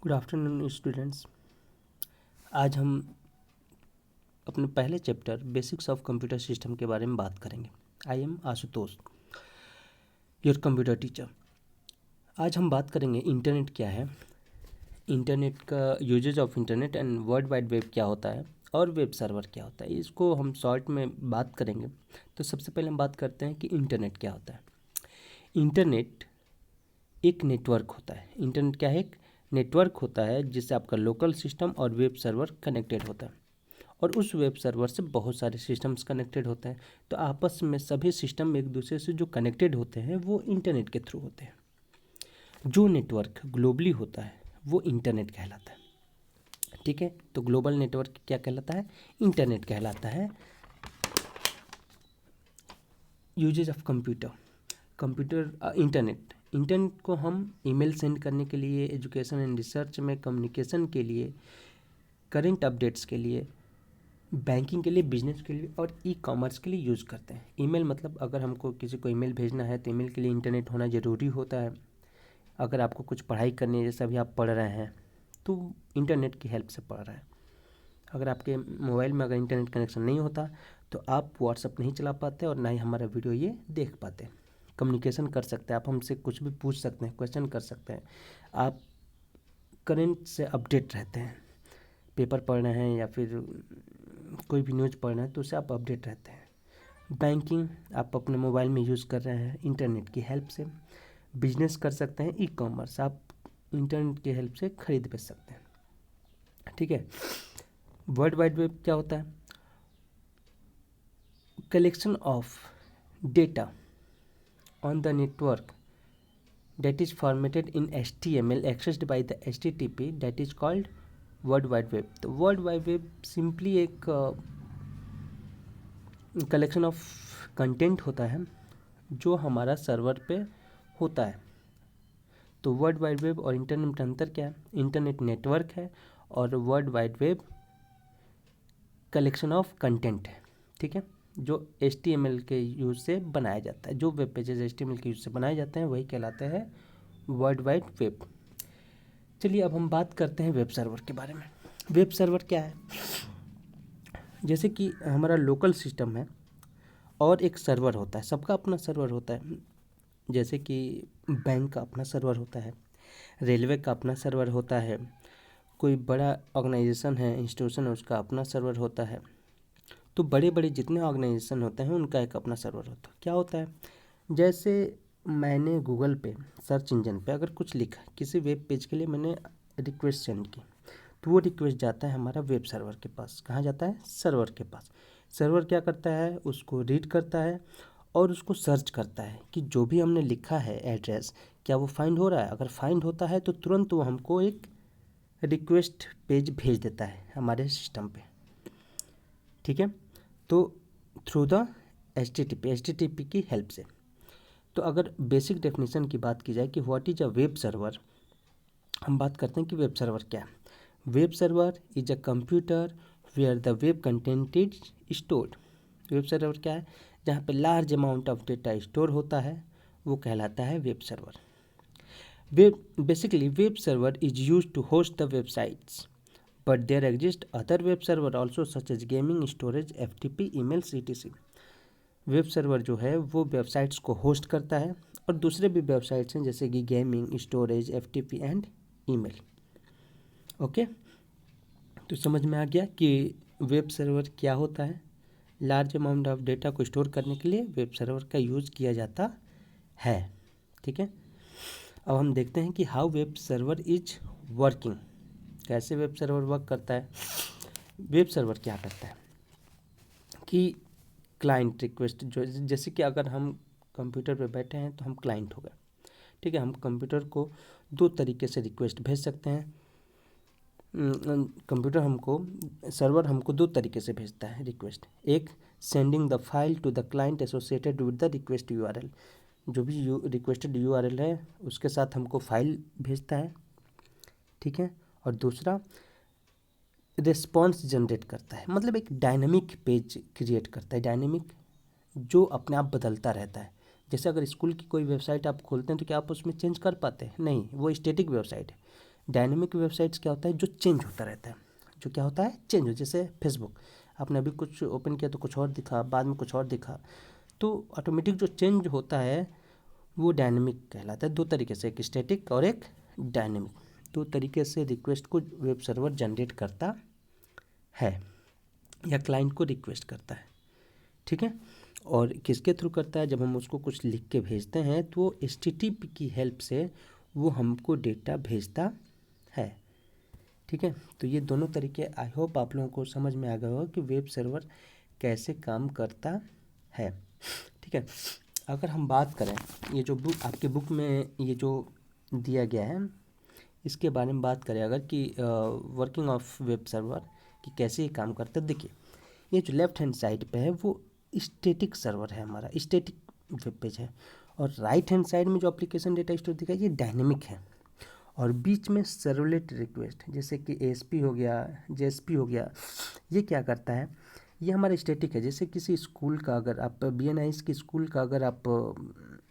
Good afternoon students. आज हम अपने पहले chapter basics of computer system के बारे में बात करेंगे। I am Ashutosh, your computer teacher. आज हम बात करेंगे इंटरनेट क्या है, इंटरनेट का usage of internet and world wide web क्या होता है और वेब सर्वर क्या होता है। इसको हम शॉर्ट में बात करेंगे। तो सबसे पहले हम बात करते हैं कि इंटरनेट क्या होता है। इंटरनेट एक नेटवर्क होता है। इंटरनेट क्या है? एक नेटवर्क होता है जिससे आपका लोकल सिस्टम और वेब सर्वर कनेक्टेड होता है, और उस वेब सर्वर से बहुत सारे सिस्टम्स कनेक्टेड होते हैं। तो आपस में सभी सिस्टम एक दूसरे से जो कनेक्टेड होते हैं वो इंटरनेट के थ्रू होते हैं। जो नेटवर्क ग्लोबली होता है वो इंटरनेट कहलाता है। ठीक है, तो ग्लोबल नेटवर्क क्या कहलाता है? इंटरनेट कहलाता है। यूजेज ऑफ कंप्यूटर इंटरनेट को हम ईमेल सेंड करने के लिए, एजुकेशन एंड रिसर्च में, कम्युनिकेशन के लिए, करंट अपडेट्स के लिए, बैंकिंग के लिए, बिजनेस के लिए और ई कॉमर्स के लिए यूज़ करते हैं। ईमेल मतलब अगर हमको किसी को ईमेल भेजना है तो ईमेल के लिए इंटरनेट होना ज़रूरी होता है। अगर आपको कुछ पढ़ाई करनी है, जैसे अभी आप पढ़ रहे हैं तो इंटरनेट की हेल्प से पढ़ रहे हैं। अगर आपके मोबाइल में अगर इंटरनेट कनेक्शन नहीं होता तो आप व्हाट्सअप नहीं चला पाते और ना ही हमारा वीडियो ये देख पाते। कम्युनिकेशन कर सकते हैं, आप हमसे कुछ भी पूछ सकते हैं, क्वेश्चन कर सकते हैं, आप करंट से अपडेट रहते हैं। पेपर पढ़ रहे हैं या फिर कोई भी न्यूज़ पढ़ रहे हैं तो उससे आप अपडेट रहते हैं। बैंकिंग आप अपने मोबाइल में यूज़ कर रहे हैं इंटरनेट की हेल्प से। बिजनेस कर सकते हैं, ई कॉमर्स आप इंटरनेट की हेल्प से खरीद बेच सकते हैं। ठीक है। वर्ल्ड वाइड वेब क्या होता है? Collection of data on the network that is formatted in HTML accessed by the HTTP that is called world wide web. तो वर्ल्ड वाइड वेब सिंपली एक कलेक्शन ऑफ कंटेंट होता है जो हमारा server पे होता है। तो वर्ल्ड वाइड वेब और इंटरनेट में अंतर क्या है? इंटरनेट नेटवर्क है और world wide web collection of content है। ठीक है, जो HTML के यूज़ से बनाया जाता है। जो वेब पेजेस HTML के यूज़ से बनाए जाते हैं वही कहलाते हैं वर्ल्ड वाइड वेब। चलिए अब हम बात करते हैं वेब सर्वर के बारे में। वेब सर्वर क्या है? जैसे कि हमारा लोकल सिस्टम है और एक सर्वर होता है, सबका अपना सर्वर होता है। जैसे कि बैंक का अपना सर्वर होता है, रेलवे का अपना सर्वर होता है, कोई बड़ा ऑर्गेनाइजेशन है, इंस्टीट्यूशन है, उसका अपना सर्वर होता है। तो बड़े बड़े जितने ऑर्गेनाइजेशन होते हैं उनका एक अपना सर्वर होता है। क्या होता है? जैसे मैंने गूगल पे सर्च इंजन पे अगर कुछ लिखा, किसी वेब पेज के लिए मैंने रिक्वेस्ट सेंड की, तो वो रिक्वेस्ट जाता है हमारा वेब सर्वर के पास। कहाँ जाता है? सर्वर के पास। सर्वर क्या करता है? उसको रीड करता है और उसको सर्च करता है कि जो भी हमने लिखा है एड्रेस, क्या वो फाइंड हो रहा है। अगर फाइंड होता है तो तुरंत वो हमको एक रिक्वेस्ट पेज भेज देता है हमारे सिस्टम पे। ठीक है, तो through the H T T P की हेल्प से। तो अगर बेसिक डेफिनेशन की बात की जाए कि what is a web server, हम बात करते हैं कि वेब सर्वर क्या है। Web server is a computer where the web content is stored. Web server क्या है? जहाँ पे large amount of data store होता है वो कहलाता है web server. Basically web server is use to host the websites, but there exist other web server also such as gaming, storage, FTP, emails, etc। Web server जो है वो websites को host करता है और दूसरे भी वेबसाइट्स हैं जैसे कि gaming, storage, FTP and email. Okay, तो समझ में आ गया कि वेब सर्वर क्या होता है। लार्ज अमाउंट ऑफ डेटा को स्टोर करने के लिए वेब सर्वर का यूज़ किया जाता है। ठीक है, अब हम देखते हैं कि how web server is working. कैसे वेब सर्वर वर्क करता है? वेब सर्वर क्या करता है कि क्लाइंट रिक्वेस्ट, जो जैसे कि अगर हम कंप्यूटर पे बैठे हैं तो हम क्लाइंट हो गए। ठीक है, हम कंप्यूटर को दो तरीके से रिक्वेस्ट भेज सकते हैं। कंप्यूटर हमको, सर्वर हमको दो तरीके से भेजता है रिक्वेस्ट। एक, sending the file to the client associated with the request URL। जो भी रिक्वेस्टेड URL है उसके साथ हमको फाइल भेजता है। ठीक है, और दूसरा रिस्पॉन्स जनरेट करता है, मतलब एक डायनामिक पेज क्रिएट करता है। डायनामिक जो अपने आप बदलता रहता है। जैसे अगर स्कूल की कोई वेबसाइट आप खोलते हैं तो क्या आप उसमें चेंज कर पाते हैं? नहीं, वो स्टैटिक वेबसाइट है। डायनेमिक वेबसाइट्स क्या होता है, जो चेंज होता रहता है, जो क्या होता है, चेंज हो। जैसे फेसबुक, आपने अभी कुछ ओपन किया तो कुछ और दिखा, बाद में कुछ और दिखा, तो ऑटोमेटिक जो चेंज होता है वो डायनेमिक कहलाता है। दो तरीके से, एक स्टैटिक और एक डायनेमिक, दो तरीके से रिक्वेस्ट को वेब सर्वर जनरेट करता है या क्लाइंट को रिक्वेस्ट करता है, ठीक है। और किसके थ्रू करता है, जब हम उसको कुछ लिख के भेजते हैं तो HTTP की हेल्प से वो हमको डेटा भेजता है, ठीक है। तो ये दोनों तरीके, आई होप आप लोगों को समझ में आ गया होगा कि वेब सर्वर कैसे काम करता है, ठीक है। अगर हम बात करें, ये जो बुक आपके बुक में ये जो दिया गया है इसके बारे में बात करें अगर कि वर्किंग ऑफ वेब सर्वर कि कैसे ये काम करता है, देखिए ये जो लेफ्ट हैंड साइड पे है वो स्टैटिक सर्वर है, हमारा स्टैटिक वेब पेज है। और राइट हैंड साइड में जो एप्लीकेशन डेटा स्टोर दिखा है ये डायनेमिक है। और बीच में सर्वलेट रिक्वेस्ट, जैसे कि ASP हो गया, JSP हो गया, ये क्या करता है, ये हमारा स्टैटिक है। जैसे किसी स्कूल का अगर आप BNIS की स्कूल का अगर आप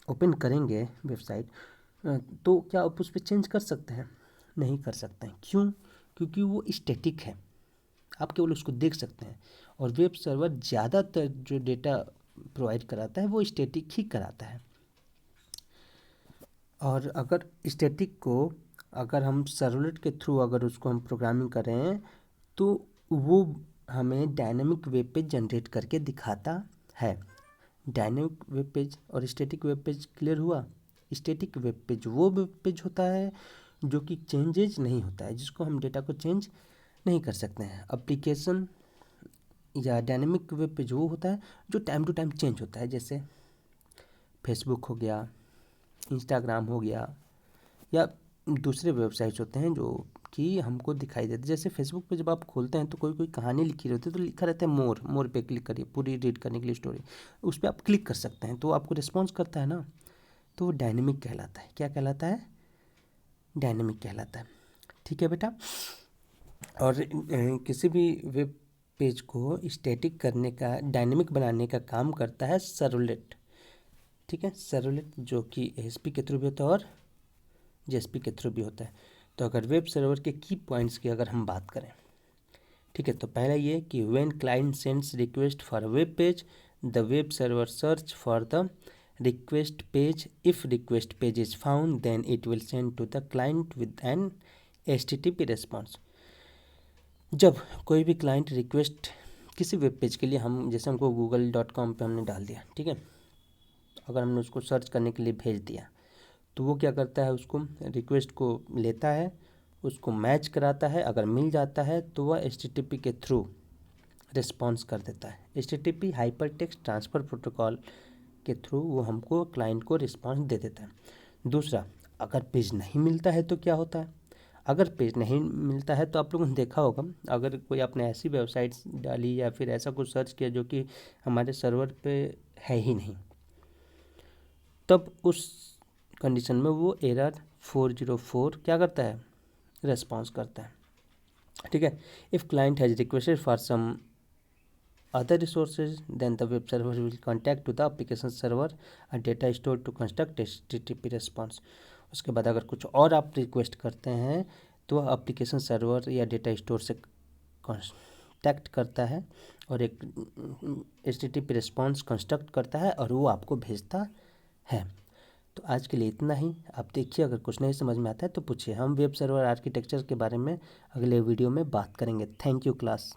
ओपन करेंगे वेबसाइट, तो क्या आप उस पर चेंज कर सकते हैं, नहीं कर सकते हैं। क्यों, क्योंकि वो स्टैटिक है, आप केवल उसको देख सकते हैं। और वेब सर्वर ज़्यादातर जो डेटा प्रोवाइड कराता है वो स्टैटिक ही कराता है। और अगर स्टैटिक को अगर हम सर्वलेट के थ्रू अगर उसको हम प्रोग्रामिंग करें तो वो हमें डायनेमिक वेब पेज जनरेट करके दिखाता है। डायनेमिक वेब पेज और स्टैटिक वेब पेज क्लियर हुआ। स्टैटिक वेब पेज वो वेब पेज होता है जो कि चेंजेज नहीं होता है, जिसको हम डेटा को चेंज नहीं कर सकते हैं। एप्लीकेशन या डायनेमिक वेब पेज वो होता है जो टाइम टू टाइम चेंज होता है, जैसे फेसबुक हो गया, इंस्टाग्राम हो गया, या दूसरे वेबसाइट्स होते हैं जो कि हमको दिखाई देते हैं। जैसे फेसबुक पे जब आप खोलते हैं तो कोई कोई कहानी लिखी रहती है तो लिखा रहता है मोर, मोर पे क्लिक करिए पूरी रीड करने के लिए स्टोरी, उस पर आप क्लिक कर सकते हैं तो आपको रिस्पॉन्स करता है ना, तो वो डायनेमिक कहलाता है। क्या कहलाता है, डायनेमिक कहलाता है, ठीक है बेटा। और किसी भी वेब पेज को स्टैटिक करने का, डायनेमिक बनाने का काम करता है सर्वलेट, ठीक है। सर्वलेट जो कि ASP के थ्रू भी होता है और JSP के थ्रू भी होता है। तो अगर वेब सर्वर के की पॉइंट्स की अगर हम बात करें, ठीक है, तो पहला ये कि when client sends request for web page the web server search for the request page, if request page is found then it will send to the client with an HTTP response. जब कोई भी client request किसी web page के लिए, हम जैसे हमको google.com पे हमने डाल दिया, ठीक है, अगर हमने उसको सर्च करने के लिए भेज दिया तो वो क्या करता है, उसको रिक्वेस्ट को लेता है, उसको मैच कराता है, अगर मिल जाता है तो वह HTTP के थ्रू रिस्पॉन्स कर देता है। HTTP hyper text transfer protocol के थ्रू वो हमको क्लाइंट को रिस्पॉन्स दे देता है। दूसरा, अगर पेज नहीं मिलता है तो क्या होता है, अगर पेज नहीं मिलता है तो आप लोगों ने देखा होगा, अगर कोई आपने ऐसी वेबसाइट्स डाली या फिर ऐसा कुछ सर्च किया जो कि हमारे सर्वर पे है ही नहीं, तब उस कंडीशन में वो एरर 404 क्या करता है, रेस्पॉन्स करता है, ठीक है। If client has requested for some other resources then the web server will contact to the application server और data store to construct HTTP response. उसके बाद अगर कुछ और आप रिक्वेस्ट करते हैं तो एप्लीकेशन सर्वर या डेटा स्टोर से कॉन्टैक्ट करता है और एक HTTP रिस्पॉन्स कंस्ट्रक्ट करता है और वो आपको भेजता है। तो आज के लिए इतना ही। आप देखिए, अगर कुछ नहीं समझ में आता है तो पूछिए। हम वेब सर्वर आर्किटेक्चर के बारे में अगले वीडियो में बात करेंगे। Thank you class.